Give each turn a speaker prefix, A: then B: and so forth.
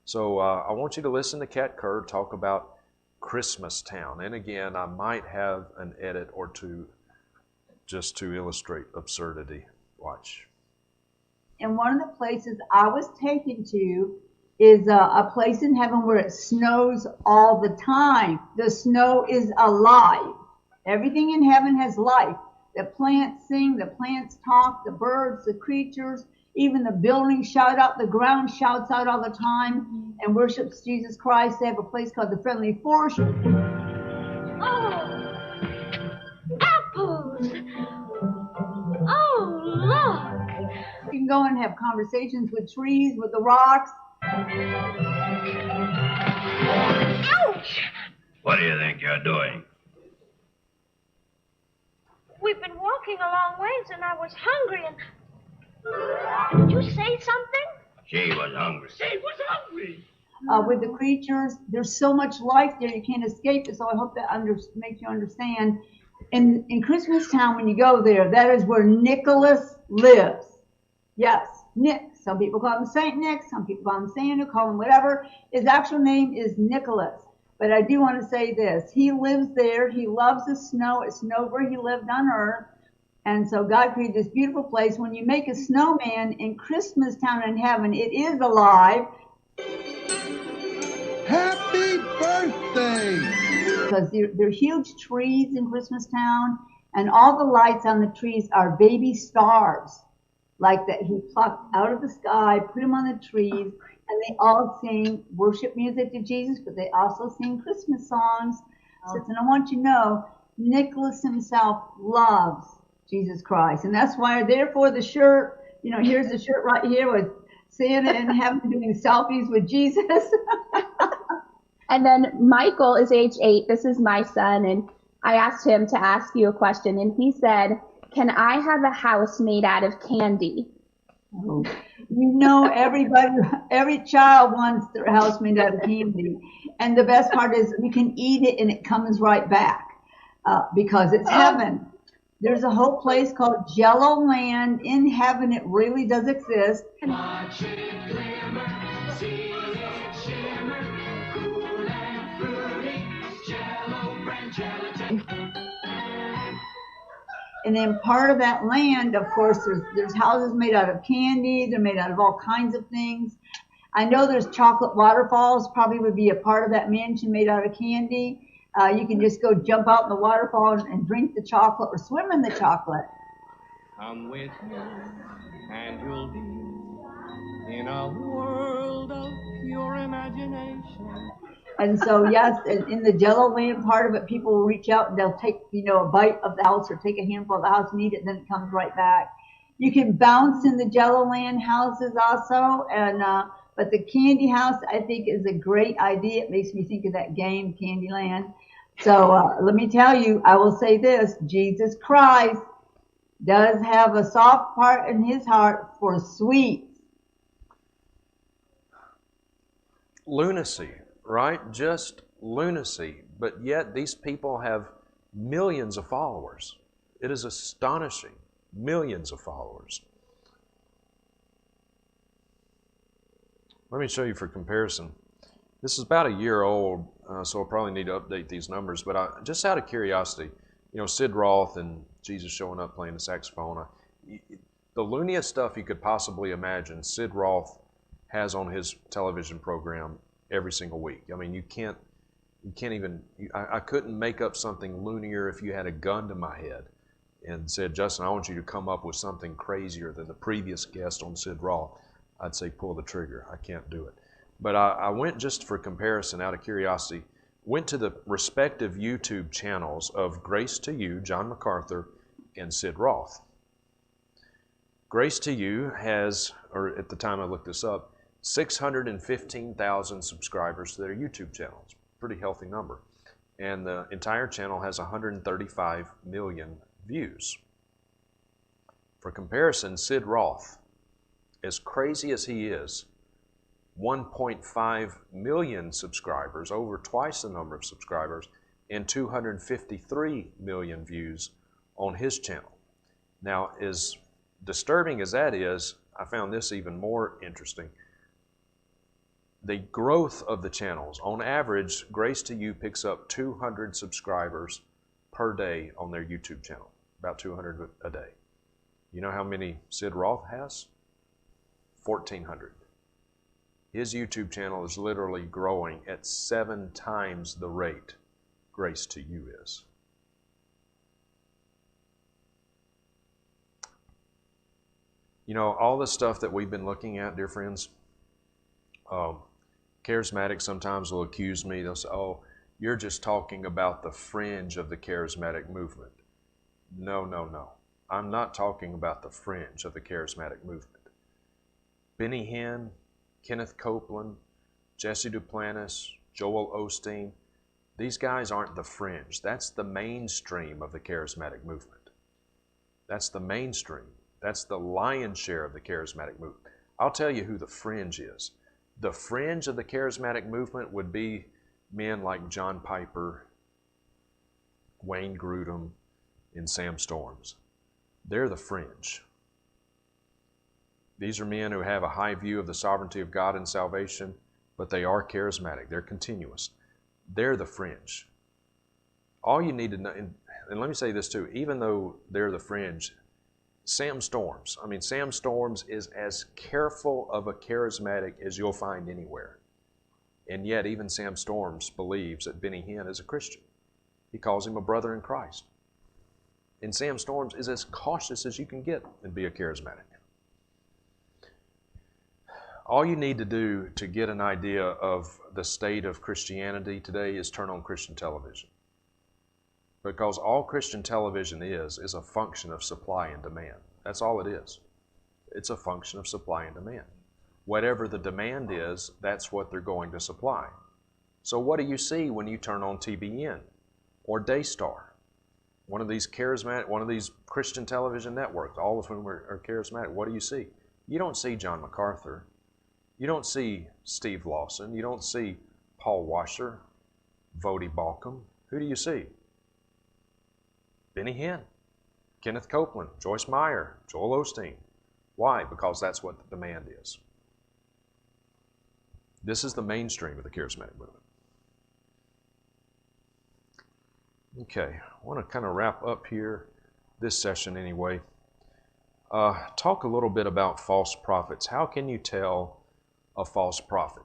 A: So I want you to listen to Kat Kerr talk about Christmas Town. And again, I might have an edit or two just to illustrate absurdity. Watch.
B: And one of the places I was taken to is a place in heaven where it snows all the time. The snow is alive. Everything in heaven has life. The plants sing, the plants talk, the birds, the creatures, even the buildings shout out, the ground shouts out all the time and worships Jesus Christ. They have a place called the Friendly Forest.
C: Oh, apples! Oh, look!
B: You can go and have conversations with trees, with the rocks.
C: Ouch!
D: What do you think you're doing?
C: We've been walking a long ways and I was hungry and... Did you say something?
D: She was hungry.
C: She was hungry!
B: With the creatures, there's so much life there, you can't escape it, so I hope that makes you understand. In Christmas Town, when you go there, that is where Nicholas lives. Yes, Nick. Some people call him Saint Nick, some people call him Santa, call him whatever. His actual name is Nicholas. But I do want to say this. He lives there. He loves the snow. It snowed where he lived on earth. And so God created this beautiful place. When you make a snowman in Christmas Town in heaven, it is alive.
E: Happy birthday!
B: Because there are huge trees in Christmas Town, and all the lights on the trees are baby stars, like that he plucked out of the sky, put them on the trees, and they all sing worship music to Jesus, but they also sing Christmas songs. And I want you to know, Nicholas himself loves Jesus Christ, and that's why therefore the shirt, here's the shirt right here with Santa and heaven doing selfies with Jesus.
F: And then Michael is age 8. This is my son, and I asked him to ask you a question, and he said, can I have a house made out of candy?
B: Oh, every child wants their house made out of candy. And the best part is you can eat it and it comes right back because it's heaven. There's a whole place called Jello Land in heaven. It really does exist.
G: Watch it glimmer, see it shimmer, cool and fruity, Jello brand gelatin.
B: And then part of that land, of course, there's houses made out of candy. They're made out of all kinds of things. I know there's chocolate waterfalls, probably would be a part of that mansion made out of candy. You can just go jump out in the waterfall and drink the chocolate or swim in the chocolate.
G: Come with me and you'll be in a world of pure imagination.
B: And so, yes, in the Jello Land part of it, people will reach out and they'll take, a bite of the house or take a handful of the house and eat it, and then it comes right back. You can bounce in the Jello Land houses also, and but the candy house, I think, is a great idea. It makes me think of that game, Candyland. So let me tell you, I will say this, Jesus Christ does have a soft part in his heart for sweets.
A: Lunacy, right? Just lunacy. But yet these people have millions of followers. It is astonishing. Millions of followers. Let me show you for comparison. This is about a year old, so I'll probably need to update these numbers. But just out of curiosity, Sid Roth and Jesus showing up playing the saxophone. The looniest stuff you could possibly imagine, Sid Roth has on his television program every single week. I mean, you can't even, I couldn't make up something loonier if you had a gun to my head and said, Justin, I want you to come up with something crazier than the previous guest on Sid Roth. I'd say pull the trigger. I can't do it. But I went just for comparison, out of curiosity, went to the respective YouTube channels of Grace to You, John MacArthur, and Sid Roth. Grace to You has, or at the time I looked this up, 615,000 subscribers to their YouTube channel. It's a pretty healthy number. And the entire channel has 135 million views. For comparison, Sid Roth, as crazy as he is, 1.5 million subscribers, over twice the number of subscribers, and 253 million views on his channel. Now, as disturbing as that is, I found this even more interesting. the growth of the channels. On average, Grace to You picks up 200 subscribers per day on their YouTube channel, about 200 a day. You know how many Sid Roth has? 1,400. His YouTube channel is literally growing at 7 times the rate Grace to You is. You know, all the stuff that we've been looking at, dear friends, charismatics sometimes will accuse me. They'll say, oh, you're just talking about the fringe of the charismatic movement. No, no, no. I'm not talking about the fringe of the charismatic movement. Benny Hinn, Kenneth Copeland, Jesse Duplantis, Joel Osteen, these guys aren't the fringe. That's the mainstream of the charismatic movement. That's the mainstream. That's the lion's share of the charismatic movement. I'll tell you who the fringe is. The fringe of the charismatic movement would be men like John Piper, Wayne Grudem, and Sam Storms. They're the fringe. These are men who have a high view of the sovereignty of God and salvation, but they are charismatic. They're continuous. They're the fringe. All you need to know, and let me say this too, even though they're the fringe, Sam Storms is as careful of a charismatic as you'll find anywhere. And yet even Sam Storms believes that Benny Hinn is a Christian. He calls him a brother in Christ. And Sam Storms is as cautious as you can get and be a charismatic. All you need to do to get an idea of the state of Christianity today is turn on Christian television. Because all Christian television is a function of supply and demand. That's all it is. It's a function of supply and demand. Whatever the demand is, that's what they're going to supply. So what do you see when you turn on TBN or Daystar? One of these Christian television networks, all of whom are charismatic. What do you see? You don't see John MacArthur. You don't see Steve Lawson. You don't see Paul Washer, Vodi Balcom. Who do you see? Benny Hinn, Kenneth Copeland, Joyce Meyer, Joel Osteen. Why? Because that's what the demand is. This is the mainstream of the charismatic movement. Okay, I want to kind of wrap up here, this session anyway. Talk a little bit about false prophets. How can you tell a false prophet?